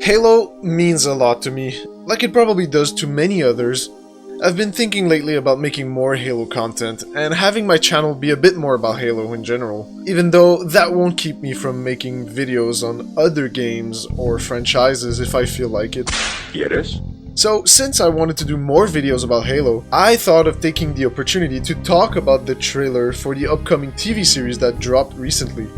Halo means a lot to me, like it probably does to many others. I've been thinking lately about making more Halo content, and having my channel be a bit more about Halo in general, even though that won't keep me from making videos on other games or franchises if I feel like it. ¿Quieres? So, since I wanted to do more videos about Halo, I thought of taking the opportunity to talk about the trailer for the upcoming TV series that dropped recently.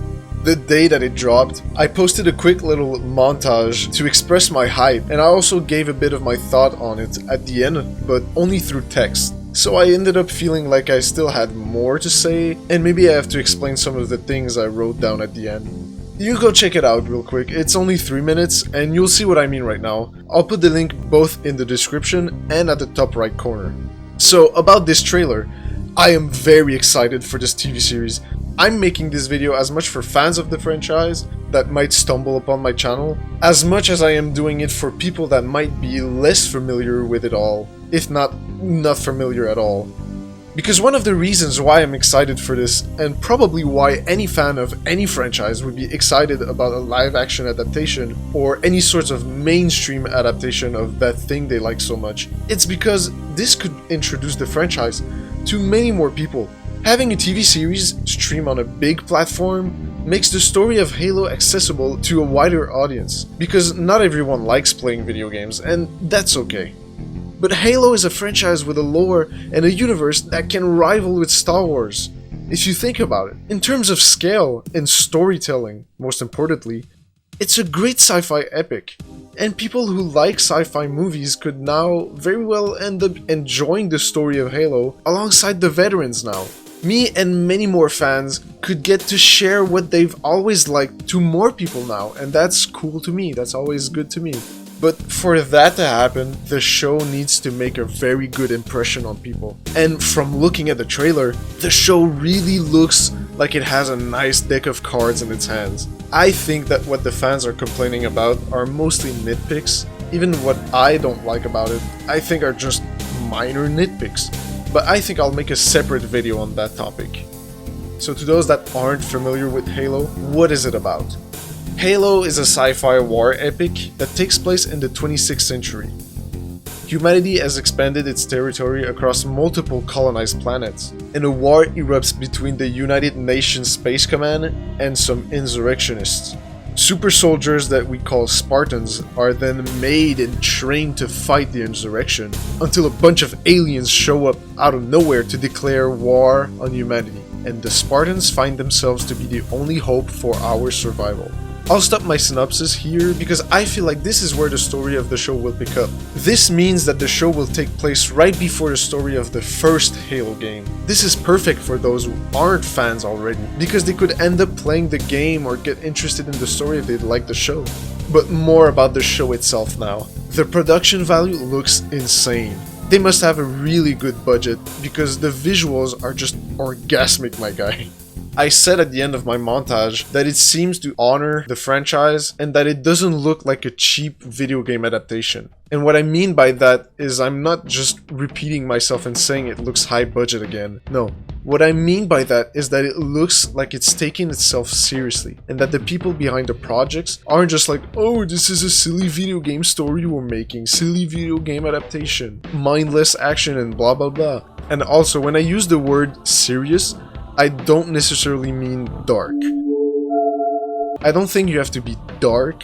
The day that it dropped, I posted a quick little montage to express my hype, and I also gave a bit of my thought on it at the end, but only through text. So I ended up feeling like I still had more to say, and maybe I have to explain some of the things I wrote down at the end. You go check it out real quick, it's only 3 minutes, and you'll see what I mean right now. I'll put the link both in the description and at the top right corner. So, about this trailer, I am very excited for this TV series. I'm making this video as much for fans of the franchise that might stumble upon my channel, as much as I am doing it for people that might be less familiar with it all, if not familiar at all. Because one of the reasons why I'm excited for this, and probably why any fan of any franchise would be excited about a live-action adaptation, or any sort of mainstream adaptation of that thing they like so much, it's because this could introduce the franchise to many more people. Having a TV series stream on a big platform makes the story of Halo accessible to a wider audience, because not everyone likes playing video games, and that's okay. But Halo is a franchise with a lore and a universe that can rival with Star Wars. If you think about it, in terms of scale and storytelling, most importantly, it's a great sci-fi epic, and people who like sci-fi movies could now very well end up enjoying the story of Halo alongside the veterans now. Me and many more fans could get to share what they've always liked to more people now, and that's cool to me, that's always good to me. But for that to happen, the show needs to make a very good impression on people. And from looking at the trailer, the show really looks like it has a nice deck of cards in its hands. I think that what the fans are complaining about are mostly nitpicks. Even what I don't like about it, I think are just minor nitpicks. But I think I'll make a separate video on that topic. So to those that aren't familiar with Halo, what is it about? Halo is a sci-fi war epic that takes place in the 26th century. Humanity has expanded its territory across multiple colonized planets, and a war erupts between the United Nations Space Command and some insurrectionists. Super soldiers that we call Spartans are then made and trained to fight the insurrection, until a bunch of aliens show up out of nowhere to declare war on humanity, and the Spartans find themselves to be the only hope for our survival. I'll stop my synopsis here because I feel like this is where the story of the show will pick up. This means that the show will take place right before the story of the first Halo game. This is perfect for those who aren't fans already, because they could end up playing the game or get interested in the story if they like the show. But more about the show itself now. The production value looks insane. They must have a really good budget because the visuals are just orgasmic, my guy. I said at the end of my montage that it seems to honor the franchise and that it doesn't look like a cheap video game adaptation. And what I mean by that is I'm not just repeating myself and saying it looks high budget again. No. What I mean by that is that it looks like it's taking itself seriously, and that the people behind the projects aren't just like, oh, this is a silly video game story we're making, silly video game adaptation, mindless action and blah blah blah. And also, when I use the word serious, I don't necessarily mean dark. I don't think you have to be dark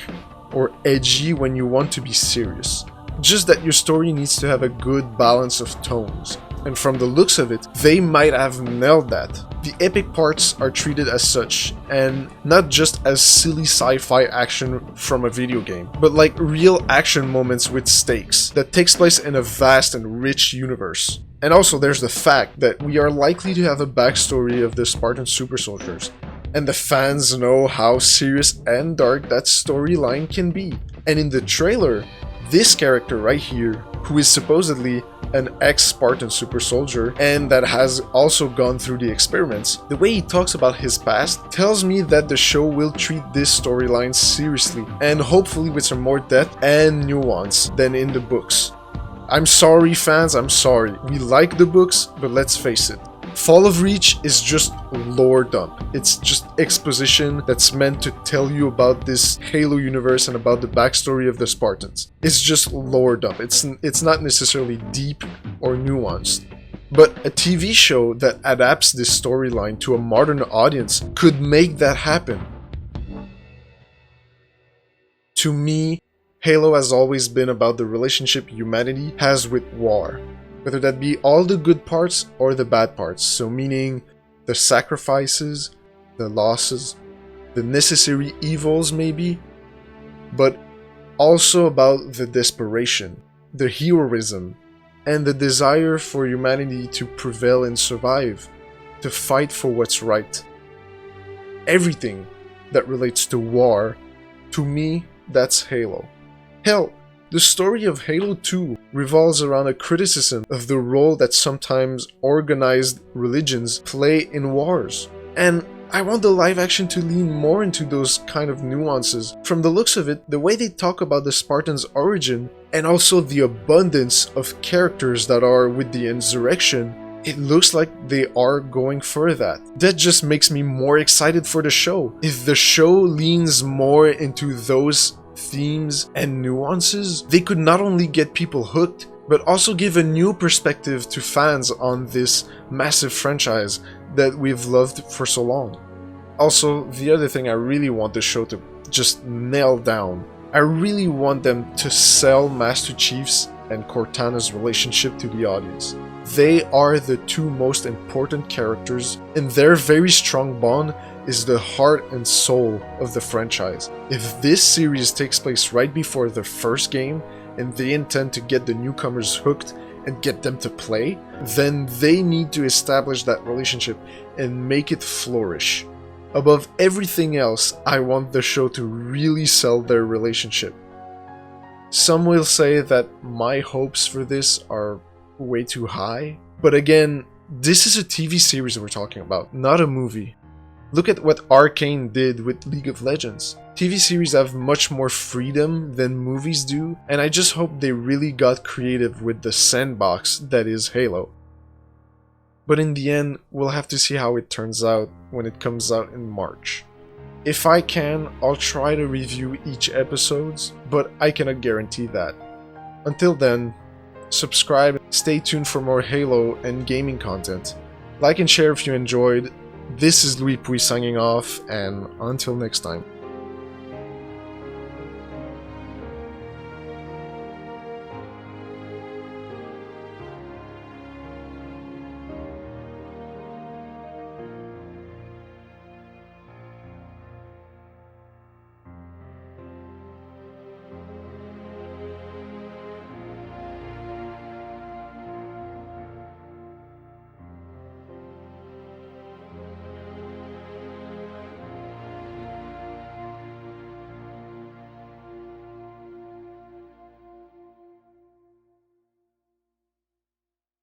or edgy when you want to be serious. Just that your story needs to have a good balance of tones. And from the looks of it, they might have nailed that. The epic parts are treated as such, and not just as silly sci-fi action from a video game, but like real action moments with stakes that takes place in a vast and rich universe. And also there's the fact that we are likely to have a backstory of the Spartan super soldiers, and the fans know how serious and dark that storyline can be. And in the trailer, this character right here, who is supposedly an ex-Spartan super soldier and that has also gone through the experiments, the way he talks about his past tells me that the show will treat this storyline seriously, and hopefully with some more depth and nuance than in the books. I'm sorry fans, I'm sorry. We like the books, but let's face it, Fall of Reach is just lore dump. It's just exposition that's meant to tell you about this Halo universe and about the backstory of the Spartans. It's just lore dump. It's not necessarily deep or nuanced. But a TV show that adapts this storyline to a modern audience could make that happen. To me, Halo has always been about the relationship humanity has with war. Whether that be all the good parts or the bad parts, so meaning the sacrifices, the losses, the necessary evils maybe, but also about the desperation, the heroism, and the desire for humanity to prevail and survive, to fight for what's right. Everything that relates to war, to me, that's Halo. Hell, the story of Halo 2 revolves around a criticism of the role that sometimes organized religions play in wars. And I want the live action to lean more into those kind of nuances. From the looks of it, the way they talk about the Spartans' origin, and also the abundance of characters that are with the insurrection, it looks like they are going for that. That just makes me more excited for the show. If the show leans more into those themes and nuances, they could not only get people hooked, but also give a new perspective to fans on this massive franchise that we've loved for so long. Also, the other thing I really want the show to just nail down, I really want them to sell Master Chief's and Cortana's relationship to the audience. They are the two most important characters, and their very strong bond is the heart and soul of the franchise. If this series takes place right before the first game, and they intend to get the newcomers hooked and get them to play, then they need to establish that relationship and make it flourish. Above everything else, I want the show to really sell their relationship. Some will say that my hopes for this are way too high, but again, this is a TV series that we're talking about, not a movie. Look at what Arcane did with League of Legends. TV series have much more freedom than movies do, and I just hope they really got creative with the sandbox that is Halo. But in the end, we'll have to see how it turns out when it comes out in March. If I can, I'll try to review each episodes, but I cannot guarantee that. Until then, subscribe, stay tuned for more Halo and gaming content. Like and share if you enjoyed. This is Louis Pouy signing off, and until next time.